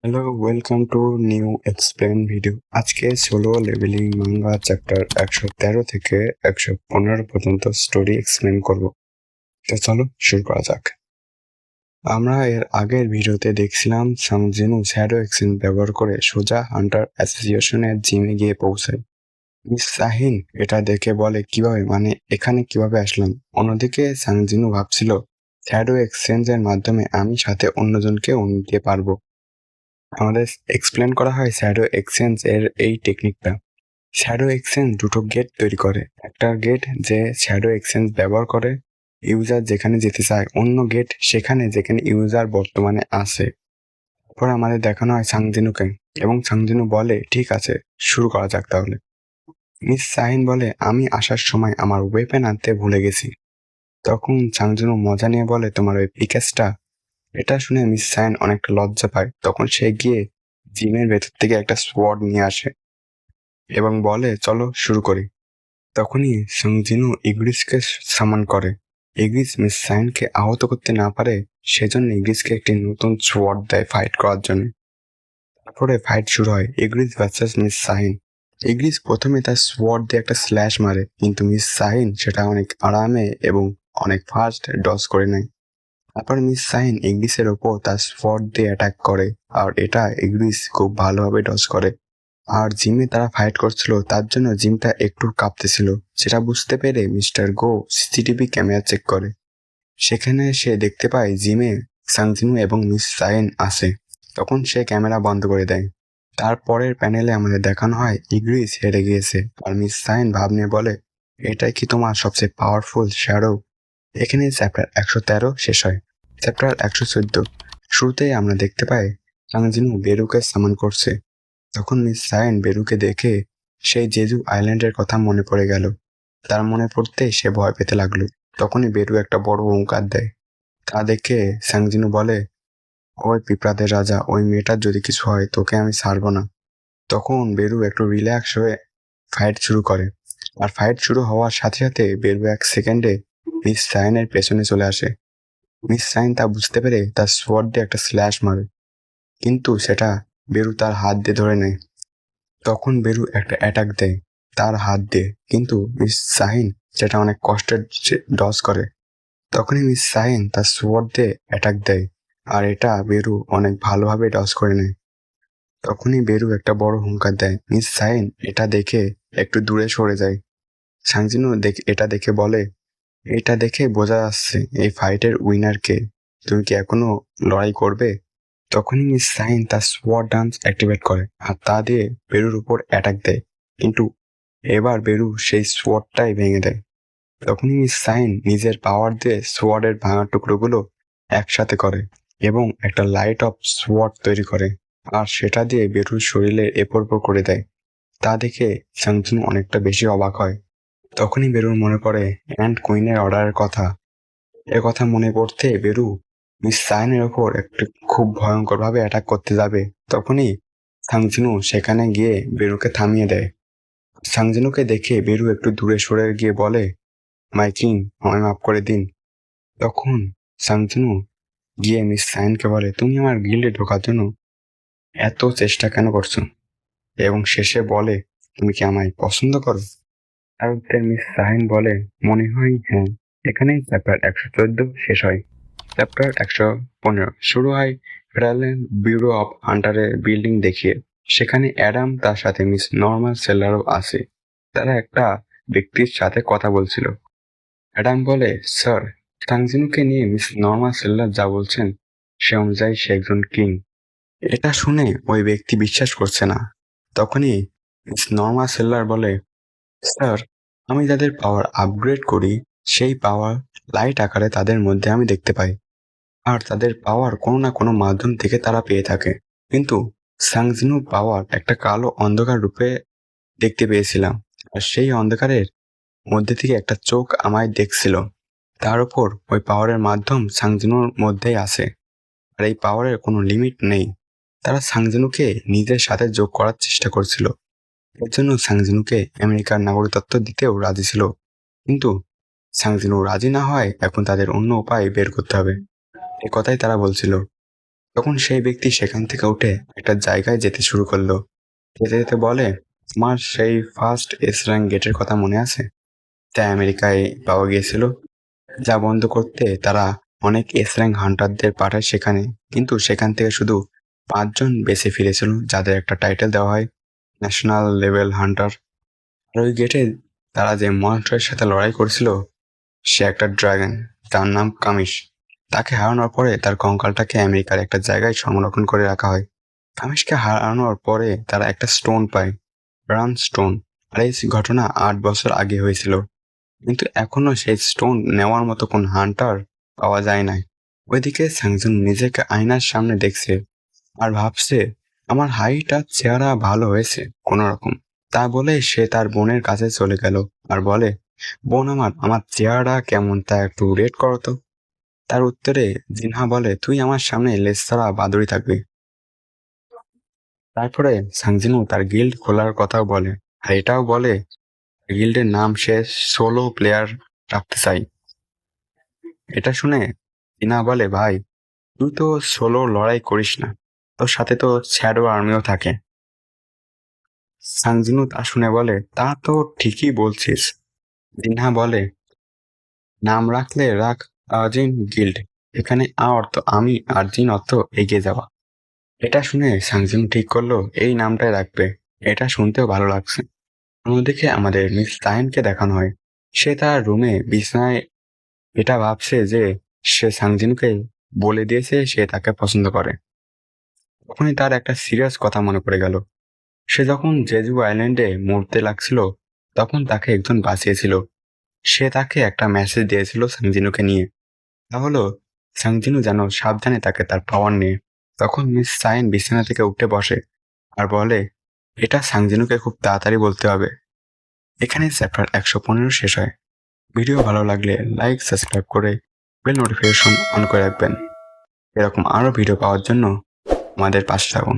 Hello, welcome to new explain video. আজকে solo leveling manga chapter 113 থেকে 115 পর্যন্ত story explain করব। তো চলো শুরু করা যাক। আমরা এর আগের ভিডিওতে দেখছিলাম সাংজিনু শ্যাডো এক্সচেঞ্জ ব্যবহার করে সোজা হান্টার অ্যাসোসিয়েশনের জিমে গিয়ে পৌঁছায়। মিস সাহিন এটা দেখে বলে কিভাবে, মানে এখানে কিভাবে আসলাম। অন্যদিকে সাংজিনু ভাবছিল শ্যাডো এক্সচেঞ্জের মাধ্যমে আমি সাথে অন্যজনকেও নিতে পারবো। আমাদের এক্সপ্লেন করা হয় শ্যাডো এক্সচেঞ্জ এর এই টেকনিকটা। শ্যাডো এক্সচেঞ্জ দুটো গেট তৈরি করে। একটা গেট যে শ্যাডো এক্সচেঞ্জ ব্যবহার করে ইউজার যেখানে যেতে চায়, অন্য গেট সেখানে যেখানে ইউজার বর্তমানে আছে। পরে আমাদের দেখানো হয় সাংজিনুকে, এবং সাংজিনু বলে ঠিক আছে, শুরু করা যাক তাহলে। মিস সাহিন বলে আমি আসার সময় আমার ওয়েপেন আনতে ভুলে গেছি। তখন সাংজিনু মজা নিয়ে বলে তোমার ওই পিকেসটা। এটা শুনে মিস সাইন অনেকটা লজ্জা পায়। তখন সে গিয়ে জিমের ভেতর থেকে একটা সোয়ার্ড নিয়ে আসে এবং বলে চলো শুরু করি। তখনই সংজিনু ইগ্রিসকে সামন করে। ইগ্রিস মিস সাইনকে আহত করতে না পারে, সেজন্য ইগ্রিসকে একটি নতুন সোয়ার্ড দেয় ফাইট করার জন্য। তারপরে ফাইট শুরু হয়, ইগ্রিস ভার্সেস মিস সাহিন। ইগ্রিস প্রথমে তার সোয়ার্ড দিয়ে একটা স্ল্যাশ মারে, কিন্তু মিস সাহিন সেটা অনেক আরামে এবং অনেক ফাস্ট ডজ করে নেয়। তারপর মিস সাহিন ইগ্রিসের ওপর তার স্পট দিয়ে অ্যাটাক করে, আর এটা ইগ্রিস খুব ভালোভাবে ডজ করে। আর জিমে তারা ফাইট করছিল, তার জন্য জিমটা একটু কাঁপতেছিল। সেটা বুঝতে পেরে মিস্টার গো সিসিটিভি ক্যামেরা চেক করে। সেখানে সে দেখতে পায় জিমে সাংজিনু এবং মিস সাইন আছে। তখন সে ক্যামেরা বন্ধ করে দেয়। তারপরের প্যানেলে আমাদের দেখানো হয় ইগ্রিস হেরে গিয়েছে, আর মিস সাইন ভাব নিয়ে বলে এটাই কি তোমার সবচেয়ে পাওয়ারফুল শ্যাডো। এখানে চ্যাপ্টার 113 শেষ হয়। চ্যাপ্টার 114 শুরুতেই আমরা দেখতে পাই সাংজিনু বেরুকে সামন করছে। তখন মিস সাইন বেরুকে দেখে সেই জেজু আইল্যান্ডের কথা মনে পড়ে গেল। তার মনে পড়তেই সে ভয় পেতে লাগলো। তখনই বেরু একটা বড় হুঙ্কার দেয়। তা দেখে সাংজিনু বলে ওই পিঁপড়াদের রাজা, ওই মেয়েটার যদি কিছু হয় তোকে আমি ছাড়বো না। তখন বেরু একটু রিল্যাক্স হয়ে ফাইট শুরু করে। আর ফাইট শুরু হওয়ার সাথে সাথে বেরু এক সেকেন্ডে মিস সাইনের পেছনে চলে আসে। মিস সাইন তা বুঝতে পেরে তার সোয়ার্ড দিয়ে একটা স্ল্যাশ মারে, কিন্তু সেটা বেরু তার হাত দিয়ে ধরে নেয়। তখন বেরু একটা অ্যাটাক দেয় তার হাত দিয়ে, কিন্তু মিস সাহিন সেটা অনেক কষ্টের ডজ করে। তখনই মিস সাহিন তার সোয়ার্ড দিয়ে অ্যাটাক দেয়, আর এটা বেরু অনেক ভালোভাবে ডজ করে নেয়। তখনই বেরু একটা বড় হুঙ্কার দেয়। মিস সাহিন এটা দেখে একটু দূরে সরে যায়। সাংজিনু এটা দেখে বলে এটা দেখে বোঝা যাচ্ছে এই ফাইটের উইনার কে। তুমি কি এখনো লড়াই করবে? তখনই মিস সাইন তার সোয়ার্ড ডান্স অ্যাক্টিভেট করে আর তা দিয়ে বেরুর উপর অ্যাটাক দেয়, কিন্তু এবার বেরু সেই সোয়ার্ডটাই ভেঙে দেয়। তখনই মিস সাইন নিজের পাওয়ার দিয়ে সোয়ার্ডের ভাঙা টুকরোগুলো একসাথে করে এবং একটা লাইট অফ সোয়ার্ড তৈরি করে, আর সেটা দিয়ে বেরুর শরীরে এপর ওপর করে দেয়। তা দেখে সাংজুন অনেকটা বেশি অবাক হয়। তখনই বেরুর মনে পড়ে অ্যান্ড কুইনের অর্ডারের কথা। এ কথা মনে পড়তে বেরু মিস সাইনের ওপর একটু খুব ভয়ঙ্কর ভাবে অ্যাটাক করতে যাবে। তখনই সাংজিনু সেখানে গিয়ে বেরুকে থামিয়ে দেয়। সাংজিনুকে দেখে বেরু একটু দূরে সরে গিয়ে বলে মাই কিং, আমায় মাফ করে দিন। তখন সাংজিনু গিয়ে মিস সাইনকে বলে তুমি আমার গিল্ডে ঢোকার জন্য এত চেষ্টা কেন করছো, এবং শেষে বলে তুমি কি আমায় পছন্দ করো? আর উত্তরে মিস সাইন বলে মনে হয় হ্যাঁ। এখানেই চ্যাপ্টার 114 শেষ হয়। চ্যাপ্টার 115 শুরু হয় ফেডারেল ব্যুরো অফ হান্টারের বিল্ডিং দেখিয়ে। সেখানে অ্যাডাম তার সাথে মিস নর্মাল সেলারও আছে। তারা একটা ব্যক্তির সাথে কথা বলছিল। অ্যাডাম বলে স্যার, সাংজিনুকে নিয়ে মিস নর্মাল সেলার যা বলছেন সে অনুযায়ী সে একজন কিং। এটা শুনে ওই ব্যক্তি বিশ্বাস করছে না। তখনই মিস নর্মাল সেলার বলে স্যার, আমি যাদের পাওয়ার আপগ্রেড করি সেই পাওয়ার লাইট আকারে তাদের মধ্যে আমি দেখতে পাই, আর তাদের পাওয়ার কোনো না কোনো মাধ্যম থেকে তারা পেয়ে থাকে। কিন্তু সাংজিনু পাওয়ার একটা কালো অন্ধকার রূপে দেখতে পেয়েছিলাম, আর সেই অন্ধকারের মধ্যে থেকে একটা চোখ আমায় দেখছিল। তার উপর ওই পাওয়ারের মাধ্যম সাংজিনুর মধ্যেই আছে, আর এই পাওয়ারের কোনো লিমিট নেই। তারা সাংজিনুকে নিজের সাথে যোগ করার চেষ্টা করছিল। এর জন্য সাংজিনুকে আমেরিকার নাগরিকত্ব দিতেও রাজি ছিল, কিন্তু সাংজিনু রাজি না হয় এখন তাদের অন্য উপায় বের করতে হবে। এ কথাই তারা বলছিল। তখন সেই ব্যক্তি সেখান থেকে উঠে একটা জায়গায় যেতে শুরু করলো। যেতে যেতে বলে, আমার সেই ফার্স্ট এস র্যাঙ্ক গেটের কথা মনে আছে? তা আমেরিকায় পাওয়া গিয়েছিল। যা বন্ধ করতে তারা অনেক এস র্যাঙ্ক হান্টারদের পাঠায় সেখানে, কিন্তু সেখান থেকে শুধু 5 জন বেঁচে ফিরেছিল, যাদের একটা টাইটেল দেওয়া হয় ন্যাশনাল লেভেল হান্টার। আর ওই গেটে তারা যে মনস্টারের সাথে লড়াই করেছিল, সে একটা ড্রাগন, তার নাম কামিশ। তাকে হারানোর পরে তার কঙ্কালটাকে আমেরিকার একটা জায়গায় সংরক্ষণ করে রাখা হয়। কামিশকে হারানোর পরে তারা একটা স্টোন পায়, ব্রাউন স্টোন। আর এই ঘটনা 8 বছর আগে হয়েছিল, কিন্তু এখনো সেই স্টোন নেওয়ার মতো কোন হান্টার পাওয়া যায় নাই। ওইদিকে সাংজুন নিজেকে আয়নার সামনে দেখছে আর ভাবছে, আমার হাইট আর চেহারা ভালো হয়েছে কোন রকম। তা বলে সে তার বোনের কাছে চলে গেল আর বলে, বোন আমার চেহারা কেমন তা একটু রেট করো তো। তার উত্তরে জিনহা বলে, তুই আমার সামনে লেজ ছাড়া বাদুড়ি থাকবি। তারপরে সাংজিনু তার গিল্ড খোলার কথাও বলে, আর এটাও বলে গিল্ডের নাম সে সোলো প্লেয়ার রাখতে চাই। এটা শুনে জিনা বলে, ভাই তুই তো সোলো লড়াই করিস না, তোর সাথে তো শ্যাডো আর্মিও থাকে। সাংজিনু তা শুনে বলে, তা তো ঠিকই বলছিস। জিনহা বলে, নাম রাখলে রাখ আর্জিন গিল্ড। এখানে আ অর্থ আমি আর জিন অর্থ এগিয়ে যাওয়া। এটা শুনে সাংজিনু ঠিক করলো এই নামটাই রাখবে, এটা শুনতেও ভালো লাগছে। অন্যদিকে আমাদের মিস তাইনকে দেখানো হয়, সে তার রুমে বিছানায় এটা ভাবছে যে সে সাংজিনুকে বলে দিয়েছে সে তাকে পছন্দ করে। তখনই তার একটা সিরিয়াস কথা মনে পড়ে গেল। সে যখন জেজু আইল্যান্ডে মরতে লাগছিল, তখন তাকে একজন বাঁচিয়েছিল। সে তাকে একটা মেসেজ দিয়েছিল সাংজিনুকে নিয়ে। তা হলো সাংজিনু যেন সাবধানে তাকে তার পাওয়ার নিয়ে। তখন মিস সাইন বিছানা থেকে উঠে বসে আর বলে, এটা সাংজিনুকে খুব তাড়াতাড়ি বলতে হবে। এখানে চ্যাপ্টার 115 শেষ হয়। ভিডিও ভালো লাগলে লাইক, সাবস্ক্রাইব করে বেল নোটিফিকেশন অন করে রাখবেন। এরকম আরও ভিডিও পাওয়ার জন্য আমাদের পাশে থাকুন।